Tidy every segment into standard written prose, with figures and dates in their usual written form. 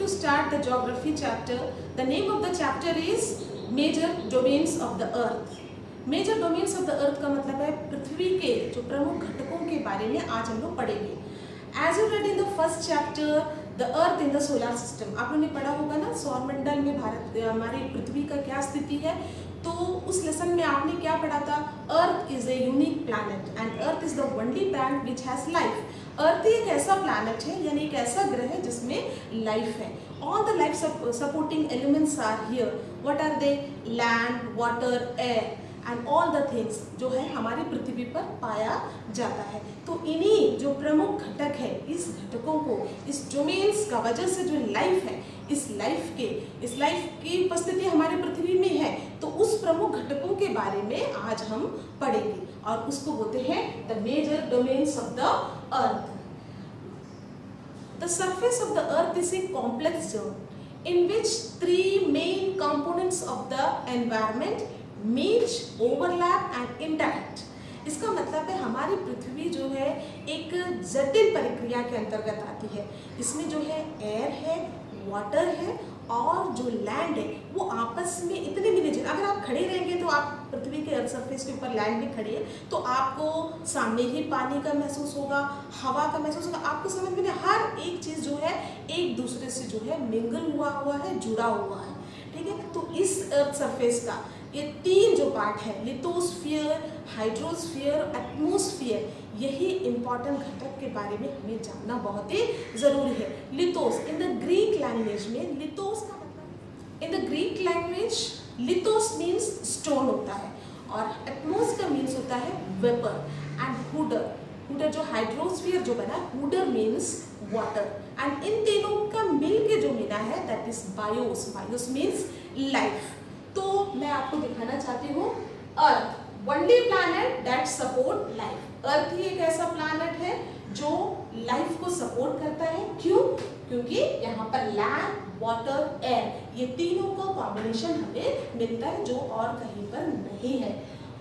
to start the geography chapter. The name of the chapter is Major Domains of the Earth. Major Domains of the Earth का मतलब है पृथ्वी के जो प्रमुख घटकों के बारे में आज हम लोग पढ़ेंगे. As you read in the first chapter, the Earth in the solar system. आप लोगों ने पढ़ा होगा ना सौरमंडल में भारत हमारी पृथ्वी का क्या स्थिति है. तो उस लेसन में आपने क्या पढ़ा था? Earth is a unique planet and earth is the only planet which has life. Earth ही एक ऐसा प्लैनेट है यानी एक ऐसा ग्रह है जिसमें लाइफ है. All the life supporting elements are here. What are they? Land, water, air and all the things जो है हमारी पृथ्वी पर पाया जाता है. तो इन्हीं जो प्रमुख घटक है इस घटकों को इस डोमेन्स का वजह से जो लाइफ है इस लाइफ की उपस्थिति हमारी पृथ्वी में है. तो उस प्रमुख घटकों के बारे में आज हम पढ़ेंगे और उसको बोलते हैं the major domains of the earth. The surface of the earth is a complex zone in which 3 main components of the environment meet, overlap and interact. इसका मतलब है हमारी पृथ्वी जो है एक जटिल प्रक्रिया के अंतर्गत आती है. इसमें जो है एयर है, वाटर है और जो लैंड है वो आपस में इतने मिले जुले. अगर आप खड़े रहेंगे तो आप पृथ्वी के अर्थ सरफेस के ऊपर लैंड में खड़े हैं तो आपको सामने ही पानी का महसूस होगा, हवा का महसूस होगा. आपको समझ में हर एक चीज़ जो है एक दूसरे से जो है मिंगल हुआ है, जुड़ा हुआ है. ठीक है. तो इस अर्थ सरफेस का ये 3 जो पार्ट है लिथोस्फीयर, हाइड्रोस्फीयर, एटमॉस्फेयर, यही इंपॉर्टेंट घटक के बारे में हमें जानना बहुत ही जरूरी है. Lithos in the Greek language में लिथोस का मतलब in the Greek language lithos means stone होता है और एटमॉस का मीन्स होता है वेपर एंड हुडर जो हाइड्रोस्फीयर जो बना हुडर मीन्स वाटर एंड इन तीनों का मिल के जो मिला है that is bios means life. तो मैं आपको दिखाना चाहती हूँ earth only planet that support life. Earth ही एक ऐसा प्लैनेट है जो लाइफ को सपोर्ट करता है. क्यों? क्योंकि यहाँ पर लैंड, वाटर, एयर ये तीनों का कॉम्बिनेशन हमें मिलता है जो और कहीं पर नहीं है.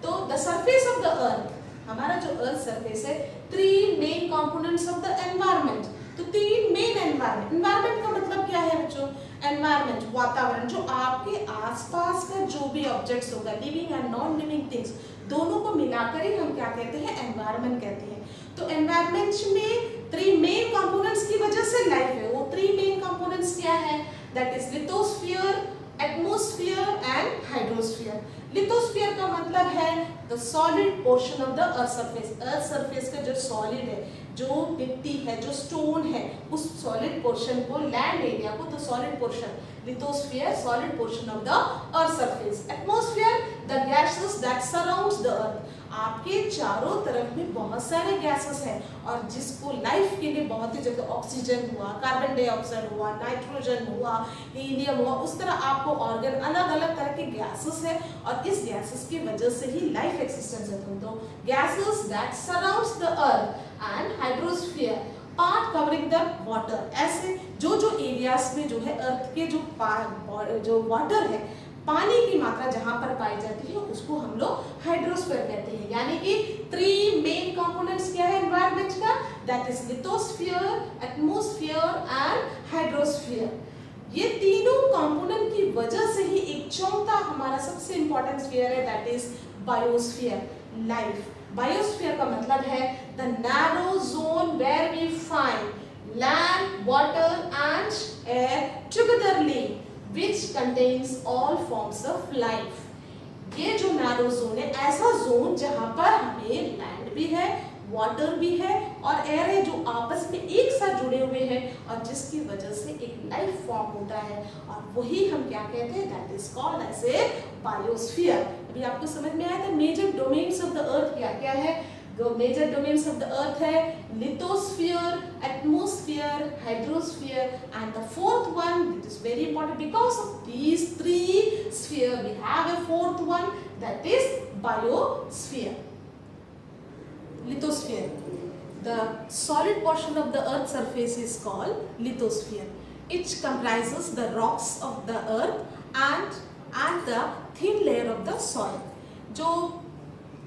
तो द सरफेस ऑफ द अर्थ, हमारा जो अर्थ सरफेस है, 3 main components of the environment. तो 3 मेन एनवायरमेंट का मतलब क्या है बच्चों? एनवायरमेंट वातावरण जो आपके आसपास का जो भी ऑब्जेक्ट्स होगा living and non living things दोनों को मिलाकर ही हम क्या कहते हैं? एनवायरमेंट कहते हैं. तो एनवायरमेंट में 3 मेन कंपोनेंट्स की वजह से लाइफ है. वो 3 मेन कंपोनेंट्स क्या है? That is lithosphere, atmosphere and hydrosphere. Lithosphere का मतलब है the solid portion of the earth surface. Earth surface का जो सॉलिड है, जो मिट्टी है, जो स्टोन है, उस सॉलिड पोर्शन को, लैंड एरिया को, तो solid portion lithosphere, solid portion of the earth surface. Atmosphere the gases that surrounds the earth. आपके चारों तरफ में बहुत सारे गैसेस हैं और जिसको लाइफ के लिए बहुत ही जगह ऑक्सीजन हुआ, कार्बन डाइऑक्साइड हुआ, नाइट्रोजन हुआ, हीलियम हुआ, उस तरह आपको ऑर्गन अलग अलग तरह के गैसेस है और इस गैसेस की वजह से ही लाइफ एक्सिस्टेंस है. तो gases that surrounds the earth and hydrosphere part covering the water. ऐसे जो एरियाज में जो है अर्थ के जो वाटर है, पानी की मात्रा जहां पर पाई जाती है उसको हम लोग हाइड्रोस्फीयर कहते हैं. यानी कि 3 मेन कंपोनेंट्स क्या है एनवायरमेंट का? That is lithosphere, atmosphere and hydrosphere. ये तीनों कंपोनेंट की वजह से ही एक चौथा हमारा सबसे इंपॉर्टेंट स्फीयर है that is biosphere, life. Biosphere का मतलब है the narrow zone where we find land, water and air togetherly which contains all forms of life. ये जो नैरो जोन है ऐसा जोन जहां पर हमें लैंड भी है, वाटर भी है और एयर है जो आपस में एक साथ जुड़े हुए हैं और जिसकी वजह से एक लाइफ फॉर्म होता है और वही हम क्या कहते हैं? That is called as a biosphere. अभी आपको समझ में आया था major domains of the earth क्या क्या है? जो major domains of the earth है lithosphere, atmosphere, hydrosphere and the fourth one it is very important because of these 3 sphere we have a fourth one that is biosphere. Lithosphere. The solid portion of the earth surface is called lithosphere. It comprises the rocks of the earth and the thin layer of the soil. जो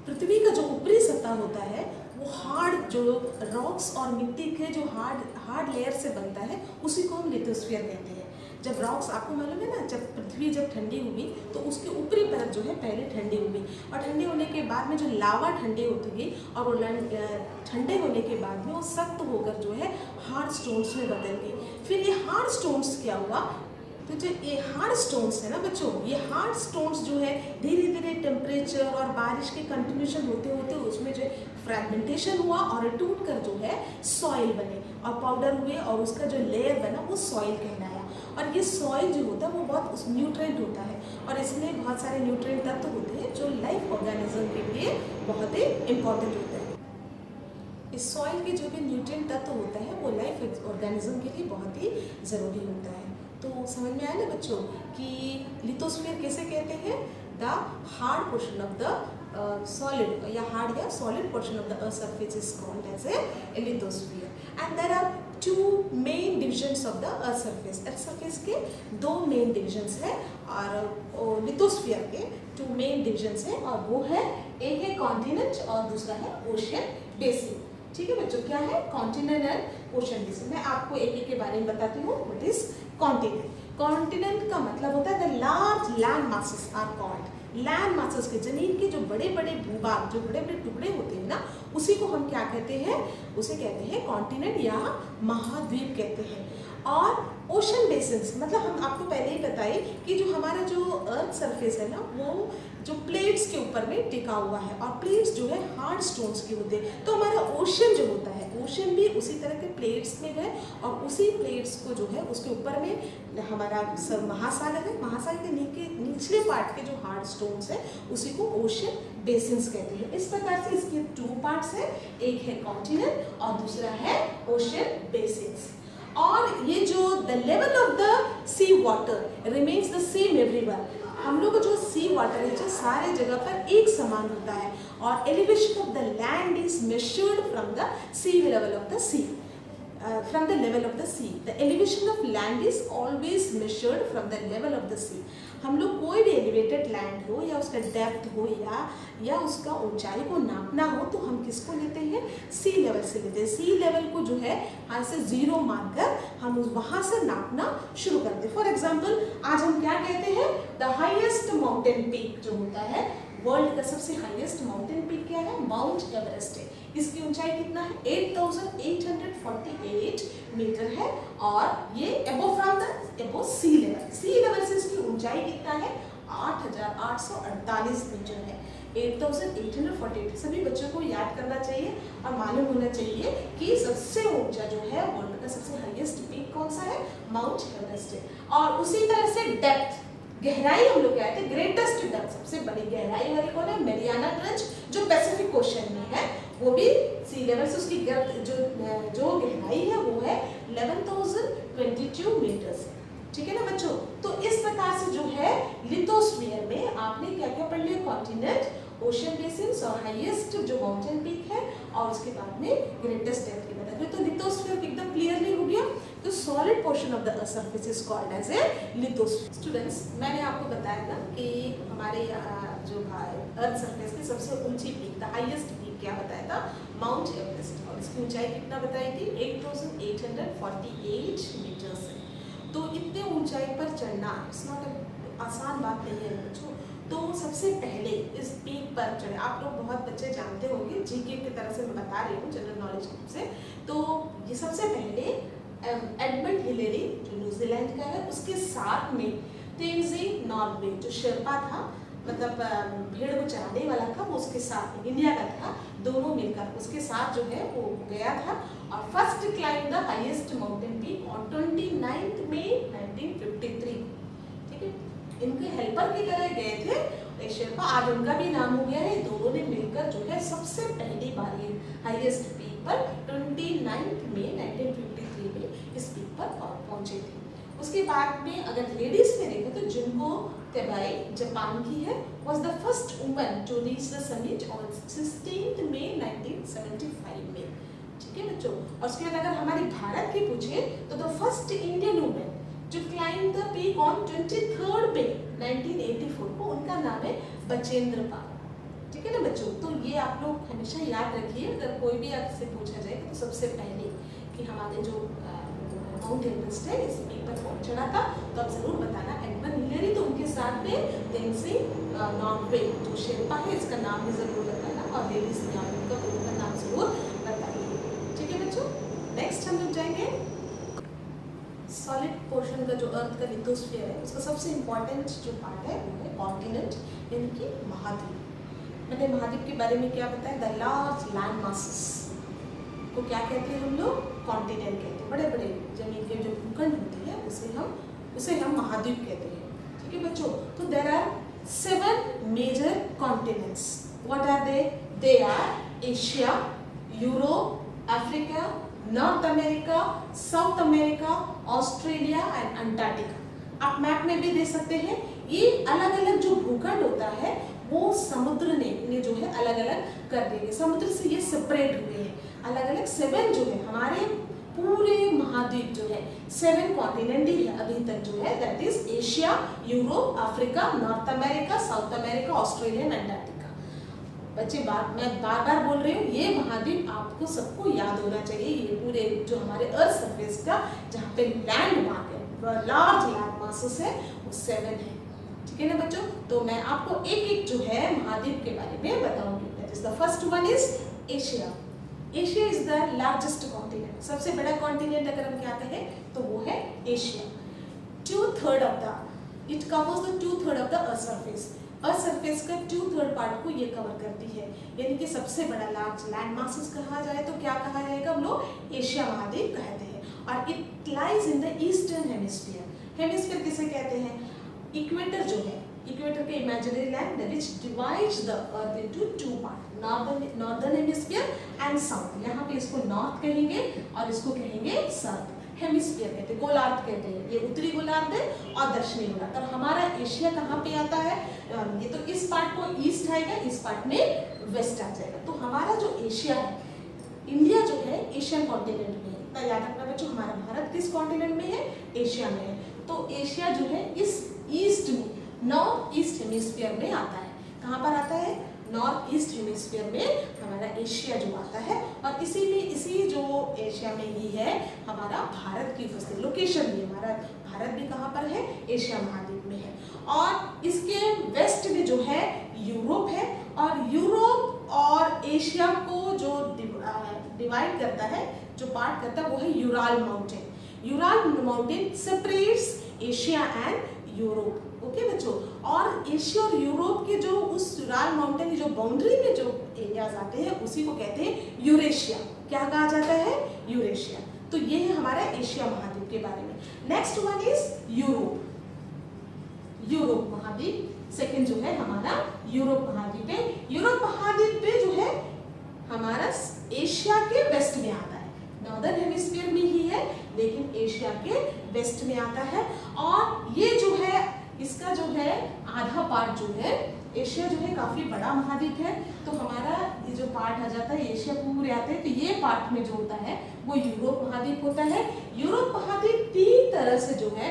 पृथ्वी का जो ऊपरी सतह होता है वो hard जो rocks और मिट्टी के जो हार्ड लेयर से बनता है उसी को हम लिथोस्फीयर कहते हैं। जब रॉक्स, आपको मालूम है ना, जब पृथ्वी जब ठंडी हुई तो उसके ऊपरी परत जो है पहले ठंडी हुई, और ठंडी होने के बाद में जो लावा ठंडी होती गई और वो ठंडे होने के बाद में वो सख्त होकर जो है हार्ड स्टोन्स में बदल गई। फिर ये हार्ड स्टोन्स क्या हुआ, तो जो ये हार्ड स्टोन्स है ना बच्चों, ये हार्ड स्टोन्स जो है धीरे धीरे टेम्परेचर और बारिश के कंटिन्यूशन होते होते उसमें जो फ्रैगमेंटेशन हुआ और टूट कर जो है सॉइल बने और पाउडर हुए, और उसका जो लेयर बना वो सॉइल कहलाया। और ये सॉइल जो होता है वो बहुत न्यूट्रिएंट होता है, और इसमें बहुत सारे न्यूट्रिएंट तत्व होते हैं जो लाइफ ऑर्गेनिज्म के लिए बहुत ही इम्पोर्टेंट होते हैं। इस सॉइल के जो भी न्यूट्रिएंट तत्व होता है वो लाइफ ऑर्गेनिज्म के लिए बहुत ही ज़रूरी होता है। तो समझ में आया ना बच्चों कि लिथोस्फीयर कैसे कहते हैं, the hard portion of the solid या हार्ड या solid portion of the earth surface is called as a lithosphere. And there are two main divisions of the earth surface. Earth surface के दो main divisions हैं, और lithosphere के to main divisions हैं, और वो है, एक है कॉन्टिनेंट और दूसरा है ओशन बेसिन। ठीक है बच्चों, क्या है कॉन्टिनेंट एंड ओशन बेसिन। मैं आपको एक एक के बारे में बताती हूँ। What is continent? कॉन्टिनेंट का मतलब होता है the large land masses are called. Land masses के, जमीन के जो बड़े बड़े भूभाग, जो बड़े बड़े टुकड़े होते हैं ना, उसी को हम क्या कहते हैं, उसे कहते हैं कॉन्टिनेंट या महाद्वीप कहते हैं। और ओशन बेसिन्स मतलब हम आपको पहले ही बताए कि जो हमारा जो अर्थ सरफेस है ना, वो जो प्लेट्स के ऊपर में टिका हुआ है, और प्लेट्स जो है हार्ड स्टोन्स के होते हैं। तो हमारा ओशन जो होता है, ओशन भी उसी तरह के प्लेट्स में है, और उसी प्लेट्स को जो है उसके ऊपर में हमारा महासागर है। महासागर के निचले पार्ट के जो हार्ड स्टोन्स है उसी को ओशन बेसिन्स कहते हैं। इस प्रकार से इसके टू पार्ट्स है, एक है कॉन्टिनेंट और दूसरा है ओशन बेसिन्स। और ये जो the level of the sea water remains the same everywhere. हम लोग का जो सी वाटर है जो सारे जगह पर एक समान होता है, और elevation of the land is measured from the sea level of the sea. from the level of the sea. The elevation of land is always measured from the level of the sea. हम लोग कोई भी elevated land हो या उसका depth हो या उसका ऊंचाई को नापना हो तो हम किसको लेते हैं, सी लेवल से लेते हैं। सी लेवल को जो है यहाँ से 0 मानकर हम वहाँ से नापना शुरू करते हैं। फॉर एग्जाम्पल आज हम क्या कहते हैं, द हाईएस्ट माउंटेन पीक जो होता है, वर्ल्ड का सबसे हाईएस्ट माउंटेन पीक क्या है, माउंट एवरेस्ट है। इसकी ऊंचाई कितना है, 8848 मीटर है, और ये अबोव सी लेवल। सी लेवल से इसकी ऊंचाई कितना है, 8848 मीटर है। 8848 सभी बच्चों को याद करना चाहिए और मालूम होना चाहिए कि सबसे ऊंचा जो है वर्ल्ड का सबसे हाईएस्ट पीक कौन सा है, माउंट एवरेस्ट है। और उसी तरह से डेप्थ, गहराई हम लोग कहते हैं, ग्रेटेस्ट डेप्थ सबसे बड़ी गहराई वाली कौन है, मैरियाना ट्रेंच जो पैसिफिक ओशन में है, वो भी सी लेवल से उसकी जो गहराई है वो है 11,022 मीटर्स। ठीक है ना बच्चों। तो इस प्रकार से जो है लिथोस्फीयर में आपने क्या क्या पढ़ लिया, कॉन्टिनेंट, ओशन बेसिन्स और हाईएस्ट जो माउंटेन पीक है, और उसके बाद में ग्रेटेस्ट डेप्थ की बता दी। तो लिथोस्फीयर एकदम क्लियरली हो गया। तो solid portion of the earth surface is called as a lithosphere. Students, मैंने आपको बताया था कि हमारे जो अर्थ सरफेस की सबसे ऊंची पीक, द हाईएस्ट पीक क्या बताया था, माउंट एवरेस्ट, और इसकी ऊंचाई कितना बताई थी, 8848 मीटर्स है। तो इतने ऊंचाई पर चढ़ना इट्स नॉट आसान बात नहीं है बच्चों। तो सबसे पहले इस पीक पर चढ़े, आप लोग बहुत बच्चे जानते होंगे, जीके की तरह से मैं बता रही हूँ जनरल नॉलेज से। तो ये सबसे पहले एडमंड हिलेरी जो न्यूजीलैंड का है, उसके साथ में तेंजिंग नॉर्गे जो शेर्पा था, मतलब भेड़ को चराने वाला था, वो उसके साथ इंडिया का था, दोनों मिलकर उसके साथ जो है वो गया था, और first climb the highest mountain peak on 29 मई 1953। ठीक है, इनके हेल्पर की तरह गए थे शेर्पा, आज उनका भी नाम हो गया है। दोनों ने मिलकर जो है सबसे पहली बार ये हाईएस्ट पीक पर 29 मई 1953 में इस पीक पर पहुंचे थे। उसके बाद में अगर लेडीज में देखें तो जुनको तेबाई जापान की है, was the first woman to reach the summit on 16 मई 1975 में। ठीक है बच्चों। और उसके बाद अगर हमारी भारत की पूछे तो द फर्स्ट इंडियन वुमेन जो क्लाइम द पीक ऑन 23 मई 1984 को, उनका नाम है बचेंद्र पाल। ठीक है है ना बच्चों। तो ये आप लोग हमेशा याद रखिए, अगर कोई भी आपसे पूछा जाए तो सबसे पहले कि हमारे जो माउंट एवरेस्ट है इस पीक पर कौन चढ़ा था, तो आप जरूर बताना एडमंड हिलेरी। तो उनके साथ में तेनजिंग नोर्गे जो शेरपा है, इसका नाम भी जरूर बताना, और लेडीज सियाओ का ग्रुप का नाम जरूर बताइए। ठीक है बच्चों, नेक्स्ट हम लोग जाएंगे सॉलिड पोर्शन का जो अर्थ का लिथोस्फीयर है, उसका सबसे इंपॉर्टेंट जो पार्ट है वो है कॉन्टिनेंट, यानी कि महाद्वीप। मैंने महाद्वीप के बारे में क्या बताया, द लार्ज लैंड मासेस को क्या कहते हैं हम लोग, कॉन्टिनेंट कहते हैं। बड़े बड़े जमीन के जो भूखंड होते हैं उसे हम महाद्वीप कहते हैं। ठीक है बच्चों, तो there are 7 major continents. What are they? They are Asia, Europe, Africa, North America, South America, Australia and Antarctica. आप मैप में भी दे सकते हैं। ये अलग अलग जो भूखंड होता है वो समुद्र ने जो है अलग अलग कर दिए, समुद्र से ये सेपरेट हुए हैं अलग अलग। 7 जो है हमारे पूरे महाद्वीप जो है 7 कॉन्टिनेंट ही है अभी तक जो है, that is Asia, Europe, Africa, North America, South America, Australia and Antarctica. बच्चे मैं बार बार बोल रही हूँ, ये महाद्वीप आपको सबको याद होना चाहिए। ये पूरे जो हमारे अर्थ सरफेस का जहाँ पे लैंड मार्क है, लार्ज लैंड मासेस है, वो 7 है। ठीक है ना बच्चों, तो मैं आपको एक एक जो है महाद्वीप के बारे में बताऊंगी। That is the first one is Asia. Asia is the largest continent, सबसे बड़ा कॉन्टिनेंट अगर हम क्या कहें तो वो है Asia. 2/3 of the it covers the 2/3 of the earth surface. Earth surface का 2/3 पार्ट को ये कवर करती है, यानी कि सबसे बड़ा लार्ज लैंड मासेस कहा जाए तो क्या कहा जाएगा, हम लोग एशिया महाद्वीप कहते हैं। और it lies in the eastern hemisphere. Hemisphere किसे कहते हैं, इक्वेटर जो है, इक्वेटर के imaginary land which divides the earth into 2 part, northern hemisphere and south. यहाँ पे इसको नॉर्थ कहेंगे और इसको कहेंगे साउथ। हेमिस्फीयर कहते हैं, गोलार्ध कहते हैं, ये उत्तरी गोलार्ध है और दक्षिणी गोलार्ध। और हमारा एशिया कहाँ पे आता है, ये तो इस पार्ट को ईस्ट आएगा, इस पार्ट में वेस्ट आ जाएगा। तो हमारा जो एशिया है, इंडिया जो है एशियन कॉन्टिनेंट में है। तो याद रखना बच्चों, हमारा भारत किस कॉन्टिनेंट में है, एशिया में है। तो एशिया जो है इस ईस्ट में, नॉर्थ ईस्ट हेमिस्फीयर में आता है। कहाँ पर आता है, नॉर्थ ईस्ट हेमिस्फीयर में हमारा एशिया जो आता है। और इसी जो एशिया में ही है हमारा भारत की उपस्थिति, लोकेशन भी हमारा भारत भी कहाँ पर है, एशिया महाद्वीप में है। और इसके वेस्ट में जो है यूरोप है, और यूरोप और एशिया को जो डिवाइड करता है, जो पार्ट करता है वो है Ural mountain. Ural mountain separates Asia and Europe. Okay बच्चों, और एशिया और यूरोप के जो उस यूराल माउंटेन की जो बाउंड्री में जो एरियाज आते हैं उसी को कहते हैं यूरेशिया। क्या कहा जाता है, यूरेशिया। तो ये है हमारा एशिया महाद्वीप के बारे में। Next one is Europe. Europe महाद्वीप सेकंड जो है हमारा यूरोप महाद्वीप है। यूरोप महाद्वीप पे जो है हमारा एशिया के वेस्ट में आता है, नॉर्दर्न हेमिस्फीयर में ही है लेकिन एशिया के वेस्ट में आता है। और ये जो है इसका जो है आधा पार्ट जो है, एशिया जो है काफी बड़ा महाद्वीप है, तो हमारा ये जो पार्ट आ जाता है एशिया पूरे आते हैं, तो ये पार्ट में जो होता है वो यूरोप महाद्वीप होता है। यूरोप महाद्वीप 3 तरह से जो है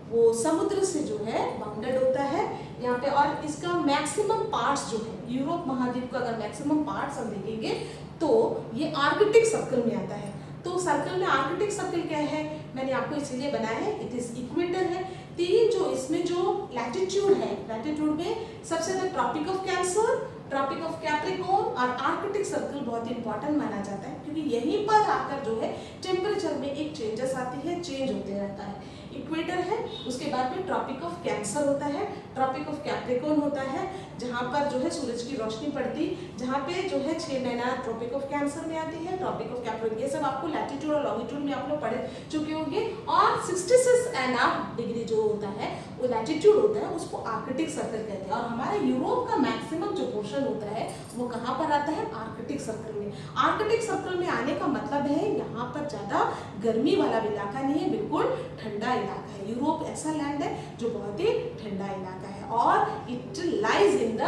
वो समुद्र से जो है बाउंडेड होता है यहाँ पे। और इसका मैक्सिमम पार्ट्स जो है यूरोप महाद्वीप का अगर मैक्सिमम पार्ट्स हम देखेंगे तो ये आर्कटिक सर्कल में आता है। तो सर्कल में आर्कटिक सर्कल क्या है, मैंने आपको इसीलिए बनाया है, इट इज इक्वेटर है। 3 जो इसमें जो लैटिट्यूड है, लैटिट्यूड में सबसे ज्यादा Tropic of Cancer, Tropic of Capricorn और आर्कटिक सर्कल बहुत इंपॉर्टेंट माना जाता है, क्योंकि यहीं पर आकर जो है टेम्परेचर में एक चेंजेस आती है, चेंज होते रहता है। इक्वेटर है, उसके बाद में ट्रॉपिक ऑफ कैंसर होता है, ट्रॉपिक ऑफ कैप्रिकॉर्न होता है जहाँ पर जो है सूरज की रोशनी पड़ती, जहाँ पे जो है 6 महीना ट्रॉपिक ऑफ कैंसर में आती है, ट्रॉपिक ऑफ कैप्रिकॉर्न। ये सब आपको लैटिट्यूड और लॉन्गिट्यूड में आप लोग पढ़ चुके होंगे। और 66.5 डिग्री जो होता है वो लैटिट्यूड होता है, उसको आर्कटिक सर्कल कहते हैं। और हमारा यूरोप का मैक्सिमम जो पोर्शन होता है वो कहाँ पर आता है, आर्कटिक सर्कल में। आर्कटिक सर्कल में आने का मतलब है यहाँ पर ज्यादा गर्मी वाला इलाका नहीं है, बिल्कुल ठंडा इलाका है। यूरोप ऐसा लैंड है जो बहुत ही ठंडा इलाका है और it lies in the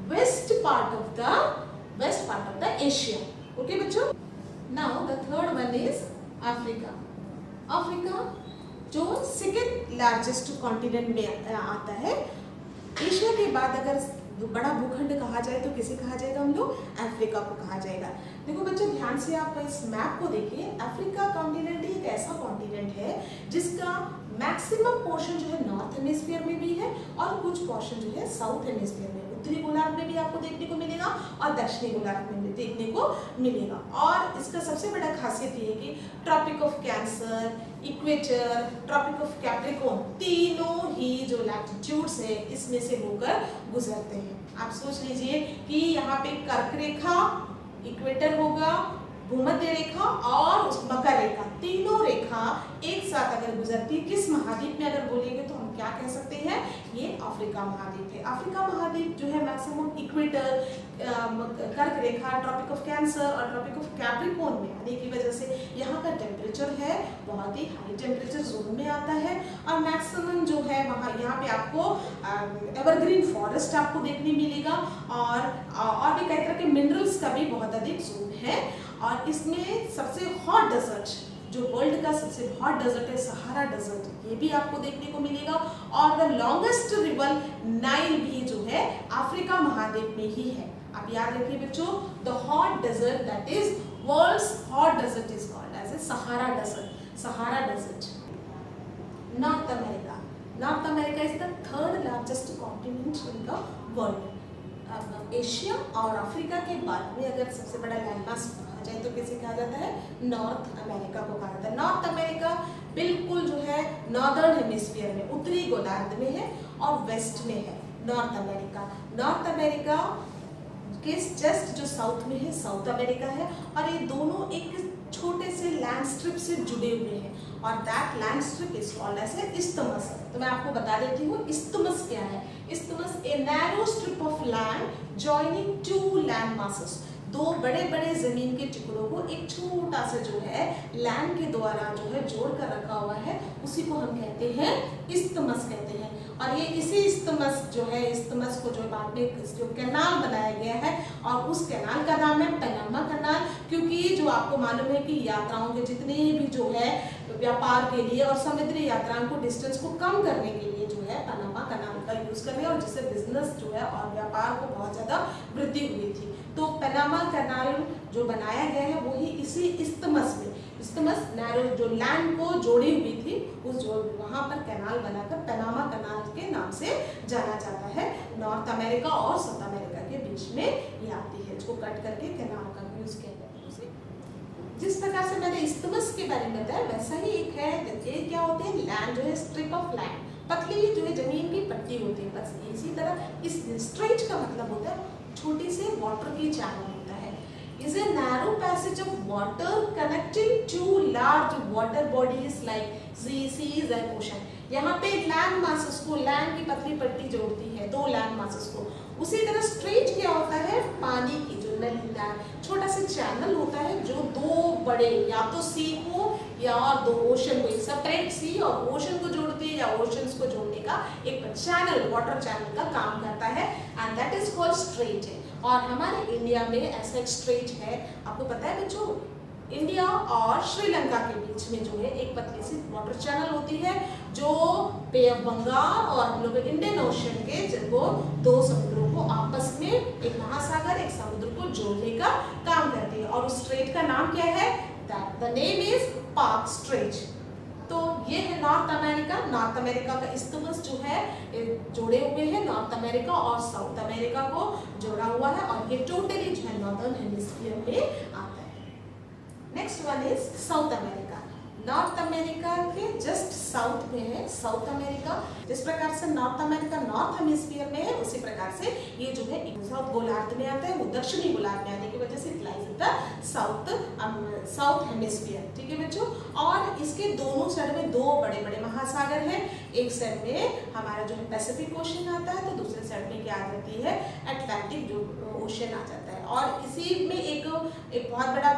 west part of the Asia. Okay बच्चों, now the third one is Africa. Africa जो सेकेंड लार्जेस्ट कॉन्टिनेंट में आता है। एशिया के बाद अगर बड़ा भूखंड कहा जाए तो किसे कहा जाएगा हम लोग? अफ्रीका को कहा जाएगा। देखो बच्चों ध्यान से आप इस मैप को देखिए। अफ्रीका कॉन्टिनेंट एक ऐसा कॉन्टिनेंट है जिसका मैक्सिमम पोर्शन जो है नॉर्थ हेमिस्फीयर में भी है और कुछ पोर्शन जो है साउथ हेमिस्फीयर में, उत्तरी गोलार्ध में भी आपको देखने को मिलेगा और दक्षिणी गोलार्ध में भी देखने को मिलेगा। और इसका सबसे बड़ा खासियत ये है कि Tropic of Cancer, equator, Tropic of Capricorn, तीनों ही जो लैटिट्यूड्स है इसमें से होकर गुजरते हैं। आप सोच लीजिए कि यहाँ पे कर्क रेखा, इक्वेटर होगा, भूमध्य रेखा और मकर रेखा, तीनों रेखा एक साथ अगर गुजरती है किस महाद्वीप में अगर बोलेंगे तो हम क्या कह सकते हैं? ये अफ्रीका महाद्वीप है। अफ्रीका महाद्वीप जो है मैक्सिमम इक्वेटर, कर्क रेखा, ट्रॉपिक ऑफ कैंसर और ट्रॉपिक ऑफ कैप्रिकॉर्न में आने की वजह से यहाँ का टेम्परेचर है बहुत ही हाई टेम्परेचर जोन में आता है और मैक्सिमम जो है वहाँ यहाँ पे आपको एवरग्रीन फॉरेस्ट आपको देखने मिलेगा और भी कई तरह के मिनरल्स का भी बहुत अधिक जोन है। और इसमें सबसे हॉट डेजर्ट जो वर्ल्ड का सबसे हॉट डेजर्ट है सहारा डेजर्ट, ये भी आपको देखने को मिलेगा। और द लॉन्गेस्ट रिवर नाइल भी जो है अफ्रीका महाद्वीप में ही है। आप याद रखिए बच्चों, the hot desert that is world's hot desert is called as a Sahara desert, Sahara desert. North America, North America is the third largest continent in the world. Asia और अफ्रीका के बाद में अगर सबसे बड़ा लैंडमास कहा जाए तो किसे कहा जाता है? नॉर्थ अमेरिका को कहा जाता है। नॉर्थ अमेरिका बिल्कुल जो है नॉर्दर्न हेमिस्फीयर में, उत्तरी गोलार्ध में है और वेस्ट में है नॉर्थ अमेरिका। नॉर्थ अमेरिका के जस्ट जो साउथ में है साउथ अमेरिका है और ये दोनों एक छोटे से लैंड स्ट्रिप से जुड़े हुए हैं और that land strip is called as a isthmus. तो मैं आपको बता देती हूँ इस्थमस क्या है। Isthmus a narrow strip of land joining two land masses, दो बड़े बड़े जमीन के टुकड़ों को एक छोटा सा जो है लैंड के द्वारा जो है जोड़ कर रखा हुआ है, उसी को हम कहते हैं इस्थमस कहते हैं। और ये इसी इस्थमस जो है, इस्थमस को जो बाद में जो कैनाल बनाया गया है और उस कैनाल का नाम है पनामा कैनाल, क्योंकि जो आपको मालूम है कि यात्राओं के जितने भी जो है व्यापार के लिए और समुद्री यात्राओं को डिस्टेंस को कम करने के लिए जो है पनामा कैनाल का यूज कर रहे हैं और जिससे बिजनेस जो है और व्यापार को बहुत ज्यादा वृद्धि हुई थी। तो पनामा कैनाल जो बनाया गया है वही इसी इस्थमस में, इस्थमस नैरो जो लैंड को जोड़ी हुई थी उस जो वहाँ पर कैनाल बनाकर पनामा कैनाल के नाम से जाना जाता है। नॉर्थ अमेरिका और साउथ अमेरिका के बीच में ये आती है, इसको कट करके कैनाल का यूज किया जाता है। जिस प्रकार से मैंने इस्थमस के बारे में बताया वैसा ही एक है, ये क्या होते हैं? लैंड जो है स्ट्रिप ऑफ लैंड, पतली जो है जमीन की पट्टी होती है, बस इसी तरह इस स्ट्रेट का मतलब होता है छोटी से वाटर की चैनल होता है। Is a narrow passage of water connecting two large water bodies like seas and ocean. यहाँ पे लैंड मासेस को, लैंड की पतली पट्टी जोड़ती है दो लैंड मासेस को। उसी तरह स्ट्रेट क्या होता है? पानी की जो नली, छोटा सा चैनल होता है जो दो बड़े या तो सी को या और दो ओशन को, एक सेपरेट सी और ओशन को जोड़ती है या ओशंस को जोड़ने का एक चैनल, वाटर चैनल का काम करता है and that is called straight है। और हमारे इंडिया में ऐसा एक स्ट्रेट है, आपको पता है बच्चों, इंडिया और श्रीलंका के बीच में जो है एक पतली सी वाटर चैनल होती है जो बे ऑफ बंगाल और हम लोग इंडियन ओशन के वो दो समुद्रों को आपस में, एक महासागर एक समुद्र को जोड़ने का काम करती है। और उस स्ट्रेट का नाम क्या है? The name is park straight. तो ये है नॉर्थ अमेरिका। नॉर्थ अमेरिका का इस्थमस जो है जोड़े हुए हैं नॉर्थ अमेरिका और साउथ अमेरिका को जोड़ा हुआ है और ये टोटली जो है नॉर्दर्न हेमिस्फीयर में आता है। Next one is south America. North America के जस्ट साउथ में है साउथ अमेरिका। जिस प्रकार से नॉर्थ अमेरिका नॉर्थ हेमिस्फीयर में है उसी प्रकार से ये जो है साउथ गोलार्ध में आता है, वो दक्षिणी गोलार्ध में आने की वजह से it lies in the south hemisphere. ठीक है बच्चों। और इसके दोनों साइड में दो बड़े बड़े महासागर हैं। एक साइड में हमारा जो है पैसिफिक ओशन आता है तो दूसरे साइड में क्या आ जाती है? अटलांटिक जो ओशन आ जाता है। और इसी में एक बहुत बड़ा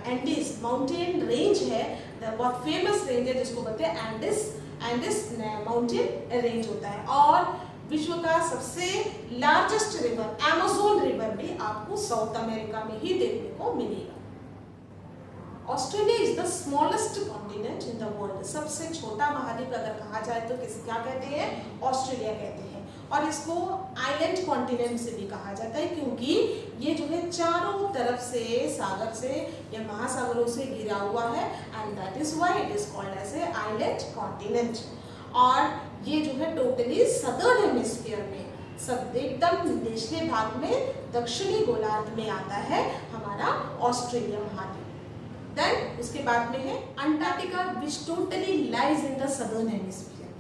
एंडीज माउंटेन रेंज है, बहुत फेमस रेंज है जिसको बोलते हैं एंडिस माउंटेन रेंज होता है। और विश्व का सबसे लार्जेस्ट रिवर अमेज़न रिवर भी आपको साउथ अमेरिका में ही देखने को मिलेगा। Australia is the smallest continent in the world. सबसे छोटा महाद्वीप अगर कहा जाए तो क्या कहते हैं? ऑस्ट्रेलिया कहते हैं। और इसको आइलैंड कॉन्टिनेंट से भी कहा जाता है, क्योंकि ये जो है चारों तरफ से सागर से या महासागरों से घिरा हुआ है, and that is why it is called as a island continent. और ये जो है टोटली सदर्न हेमिस्फीयर में, सब एकदम निचले भाग में दक्षिणी गोलार्ध में आता है हमारा ऑस्ट्रेलिया महाद्वीप। देन उसके बाद में है Antarctica, which totally lies in the southern hemisphere,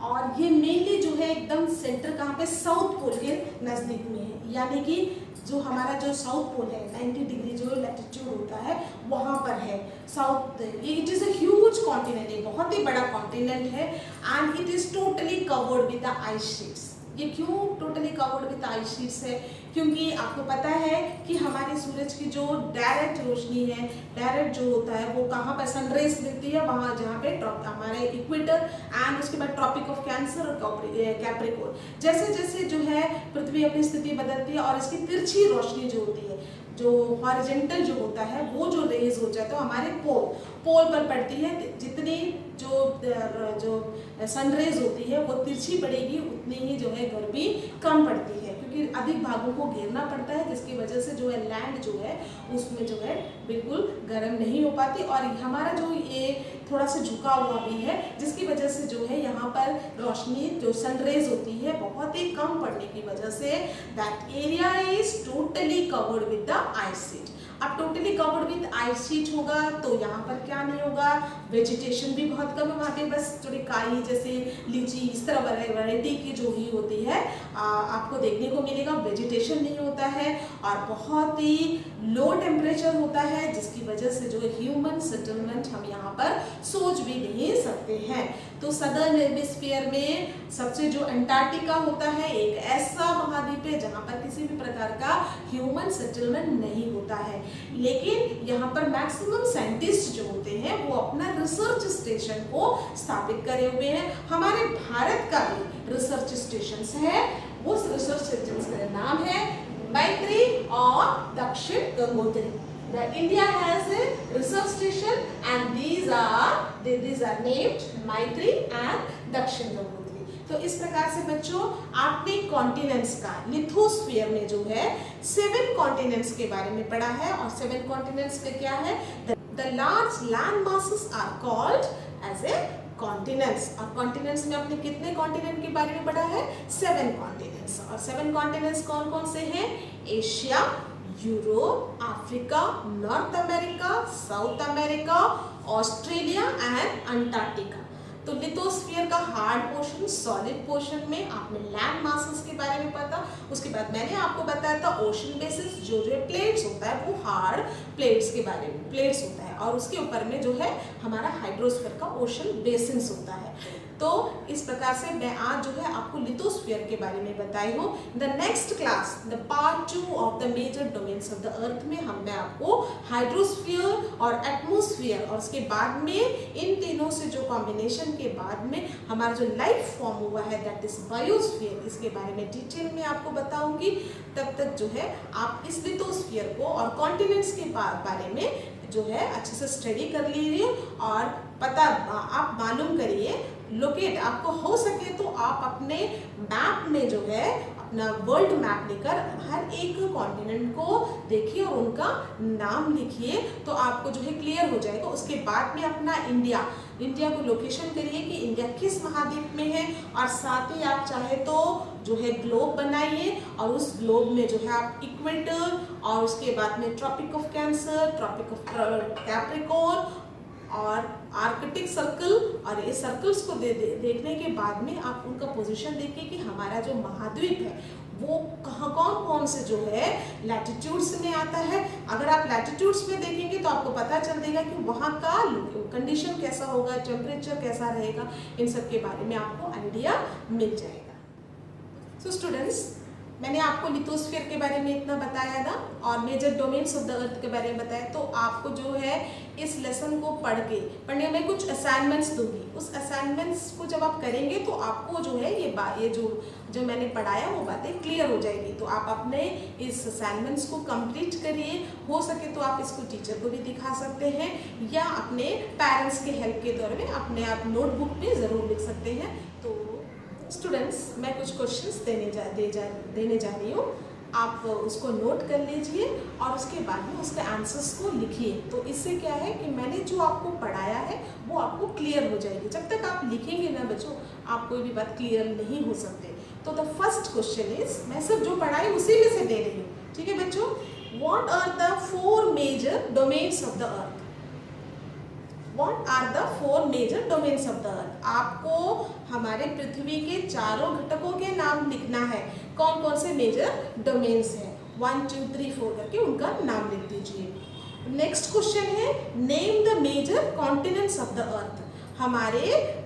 और ये मेनली जो है एकदम सेंटर कहाँ पे, साउथ पोल के नजदीक में है, यानी कि जो हमारा जो साउथ पोल है 90 डिग्री जो लैटिट्यूड होता है वहाँ पर है south. It is a huge continent, एक बहुत ही बड़ा कॉन्टिनेंट है, and it is totally covered with the ice sheets. ये क्यों totally covered with ice sheets है? क्योंकि आपको पता है कि हमारे सूरज की जो डायरेक्ट रोशनी है, डायरेक्ट जो होता है वो कहाँ पर सनराइज मिलती है, वहाँ जहाँ पे हमारे इक्वेटर एंड उसके बाद ट्रॉपिक ऑफ कैंसर और कैप्रिकॉर्न, जैसे जैसे जो है पृथ्वी अपनी स्थिति बदलती है और इसकी तिरछी रोशनी जो होती है, जो हॉरिजॉन्टल जो होता है वो जो रेज हो जाता है हमारे पोल पर पड़ती है, जितनी जो सनरेज होती है वो तिरछी पड़ेगी उतनी ही जो है गर्मी कम पड़ती है, क्योंकि अधिक भागों को घेरना पड़ता है, जिसकी वजह से जो है लैंड जो है उसमें जो है बिल्कुल गर्म नहीं हो पाती। और हमारा जो ये थोड़ा सा झुका हुआ भी है, जिसकी वजह से जो है यहाँ पर रोशनी जो सनरेज होती है बहुत ही कम पड़ने की वजह से that area is totally covered with the ice sheet. अब totally covered with ice sheet होगा तो यहाँ पर क्या नहीं होगा, वेजिटेशन भी बहुत कम है वहाँ पे, बस थोड़ी काई जैसे लीची इस तरह वैरायटी की जो ही होती है आपको देखने को मिलेगा, वेजिटेशन नहीं होता है, और बहुत ही लो टेम्परेचर होता है, जिसकी वजह से जो ह्यूमन सेटलमेंट हम यहाँ पर सोच भी नहीं सकते हैं। तो सदर्न हेमिस्फीयर में सबसे जो अंटार्कटिका होता है एक ऐसा महाद्वीप है जहाँ पर किसी भी प्रकार का ह्यूमन सेटलमेंट नहीं होता है, लेकिन यहाँ पर मैक्सिमम साइंटिस्ट जो होते हैं वो अपना रिसर्च स्टेशन को स्थापित करे हुए हैं। हमारे भारत का भी रिसर्च स्टेशन है, उस रिसर्च स्टेशन का नाम है मैत्री और दक्षिण Gangotri. The India has a research station and these are named Maitri and Dakshin Gangotri। तो इस प्रकार से बच्चों आपने कॉन्टिनेंट्स का लिथोस्फीयर में जो है 7 कॉन्टिनेंट्स के बारे में पढ़ा है, और 7 कॉन्टिनेंट्स पे क्या है, the large land masses are called as a continents. और कॉन्टिनेंट्स में आपने कितने कॉन्टिनेंट के बारे में पढ़ा है, 7 कॉन्टिनेंट्स। और 7 कॉन्टिनेंट्स कौन कौन से हैं, Asia, Europe, Africa, North America, South America, Australia and Antarctica. तो लिथोस्फीयर का हार्ड पोर्शन, सॉलिड पोर्शन में आपने लैंड मासेस के बारे में पता, उसके बाद मैंने आपको बताया था ओशन बेसिस, जो प्लेट्स होता है वो हार्ड प्लेट्स के बारे में प्लेट्स होता है, और उसके ऊपर में जो है हमारा हाइड्रोस्फीयर का ओशन बेसिन्स होता है। तो इस प्रकार से मैं आज जो है आपको लिथोस्फीयर के बारे में बताई हूँ। The next class, the part 2 of the major domains of the earth में मैं आपको हाइड्रोस्फीयर और एटमोस्फीयर, और उसके बाद में इन तीनों से जो कॉम्बिनेशन के बाद में हमारा जो लाइफ फॉर्म हुआ है दैट इज बायोस्फीयर, इसके बारे में डिटेल में आपको बताऊंगी। तब तक जो है आप इस लिथोस्फीयर को और कॉन्टिनेंट्स के बारे में जो है अच्छे से स्टडी कर लीजिए, और पता आप मालूम करिए, लोकेट आपको हो सके तो आप अपने मैप में जो है अपना वर्ल्ड मैप लेकर हर एक कॉन्टिनेंट को देखिए और उनका नाम लिखिए, तो आपको जो है क्लियर हो जाएगा। उसके बाद में अपना इंडिया को लोकेशन करिए कि इंडिया किस महाद्वीप में है, और साथ ही आप चाहे तो जो है ग्लोब बनाइए, और उस ग्लोब में जो है आप इक्वेटर और उसके बाद में Tropic of Cancer, Tropic of Capricorn और आर्कटिक सर्कल, और ये सर्कल्स को देखने के बाद में आप उनका पोजीशन देखिए कि हमारा जो महाद्वीप है वो कहाँ कौन से जो है लैटिट्यूड्स में आता है। अगर आप लैटिट्यूड्स में देखेंगे तो आपको पता चल देगा कि वहाँ का कंडीशन कैसा होगा, टेम्परेचर कैसा रहेगा, इन सब के बारे में आपको आइडिया मिल जाएगा। सो स्टूडेंट्स, मैंने आपको लिथोस्फीयर के बारे में इतना बताया था और major domains of the earth के बारे में बताया, तो आपको जो है इस लेसन को पढ़ने में कुछ असाइनमेंट्स दूंगी। उस असाइनमेंट्स को जब आप करेंगे तो आपको जो है ये जो मैंने पढ़ाया वो बातें क्लियर हो जाएगी। तो आप अपने इस असाइनमेंट्स को कंप्लीट करिए, हो सके तो आप इसको टीचर को भी दिखा सकते हैं, या अपने पेरेंट्स के हेल्प के दौर में अपने आप नोटबुक में ज़रूर लिख सकते हैं। तो स्टूडेंट्स, मैं कुछ क्वेश्चंस देने जा रही हूँ। आप उसको नोट कर लीजिए और उसके बाद में उसके आंसर्स को लिखिए। तो इससे क्या है कि मैंने जो आपको पढ़ाया है वो आपको क्लियर हो जाएगी। जब तक आप लिखेंगे ना बच्चों, आप कोई भी बात क्लियर नहीं हो सकते। तो द फर्स्ट क्वेश्चन इज, मैं सब जो पढ़ाई उसी में से दे रही हूँ, ठीक है बच्चों। What are the 4 major domains of the earth? What are the 4 major domains of the earth? आपको हमारे पृथ्वी के चारों घटकों के नाम लिखना है। कौन कौन से मेजर डोमेन्स हैं? 1 2 3 4 करके उनका नाम लिख दीजिए। नेक्स्ट क्वेश्चन है, name the major continents of the earth. हमारे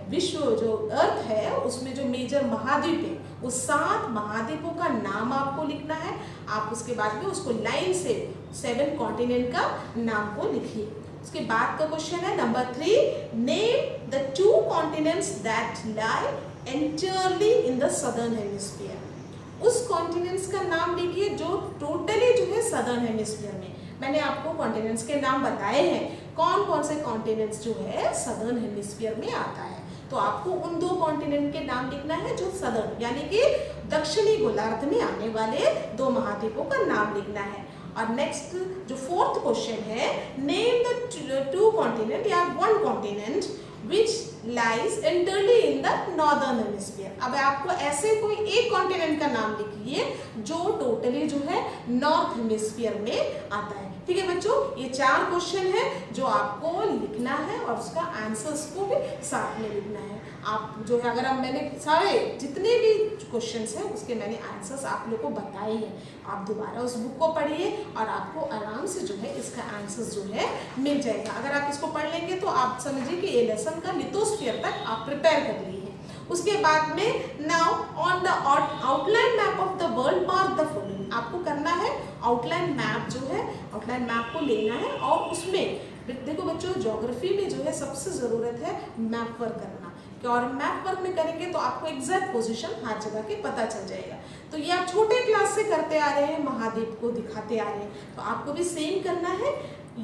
विश्व जो अर्थ है उसमें जो मेजर महाद्वीप है उस 7 महाद्वीपों का नाम आपको लिखना है। आप उसके बाद में उसको लाइन से 7 कॉन्टिनेंट का नाम को लिखिए। उसके बाद का क्वेश्चन है number 3, name the 2 continents that lie entirely in the southern hemisphere. उस कॉन्टिनेंट्स का नाम लिखिए जो टोटली जो है सदर्न हेमिस्फीयर में। मैंने आपको कॉन्टिनेंट्स के नाम बताए हैं, कौन कौन से कॉन्टिनेंट्स जो है सदर्न हेमिस्फीयर में आता है। तो आपको उन 2 कॉन्टिनेंट के नाम लिखना है जो सदर्न यानी कि दक्षिणी गोलार्ध में आने वाले 2 महाद्वीपों का नाम लिखना है। और नेक्स्ट जो 4th क्वेश्चन है, नेम द 2 कॉन्टिनेंट या 1 continent which lies entirely in the northern hemisphere. अब आपको ऐसे कोई एक कॉन्टिनेंट का नाम लिखिए जो टोटली जो है नॉर्थ हेमिस्फीयर में आता है। ठीक है बच्चों, ये 4 क्वेश्चन है जो आपको लिखना है और उसका आंसर्स को भी साथ में लिखना है। आप जो है अगर मैंने सारे जितने भी क्वेश्चंस हैं उसके मैंने आंसर्स आप लोग को बताए हैं। आप दोबारा उस बुक को पढ़िए और आपको आराम से जो है इसका आंसर्स जो है मिल जाएगा। अगर आप इसको पढ़ लेंगे तो आप समझिए कि ये लेसन का लिथोस्फीयर तक आप प्रिपेयर कर लिए हैं। उसके बाद में now on the outline map of the world mark the following. आपको करना है आउटलाइन मैप जो है, आउटलाइन मैप को लेना है और उसमें देखो बच्चों, ज्योग्राफी में जो है सबसे ज़रूरत है मैप वर्क करना। और मैप वर्क में करेंगे तो आपको एग्जैक्ट पोजीशन हर जगह के पता चल जाएगा। तो ये आप छोटे क्लास से करते आ रहे हैं, महाद्वीप को दिखाते आ रहे हैं, तो आपको भी सेम करना है।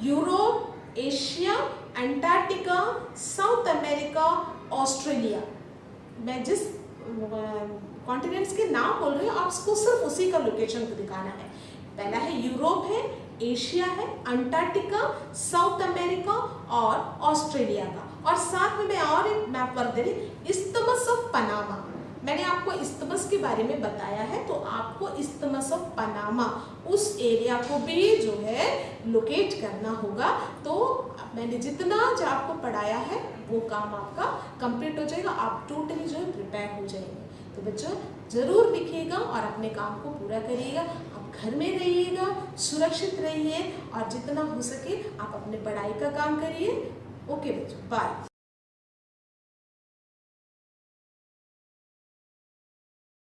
Europe, Asia, Antarctica, south America, Australia. मैं जिस कॉन्टिनेंट्स के नाम बोल रही हूँ आपको सिर्फ उसी का लोकेशन को दिखाना है। पहला है यूरोप है, एशिया है, अंटार्कटिका, साउथ अमेरिका और ऑस्ट्रेलिया का। और साथ में मैं और एक मैप वर्क दे रही, इस्थमस ऑफ पनामा। मैंने आपको इस्थमस के बारे में बताया है, तो आपको इस्थमस ऑफ पनामा उस एरिया को भी जो है लोकेट करना होगा। तो मैंने जितना जो आपको पढ़ाया है वो काम आपका कंप्लीट हो जाएगा। आप टोटली जो है प्रिपेयर हो जाएंगे। तो बच्चों ज़रूर लिखिएगा और अपने काम को पूरा करिएगा। आप घर में रहिएगा, सुरक्षित रहिए और जितना हो सके आप अपने पढ़ाई का काम करिए। ओके बच्चों, बाय।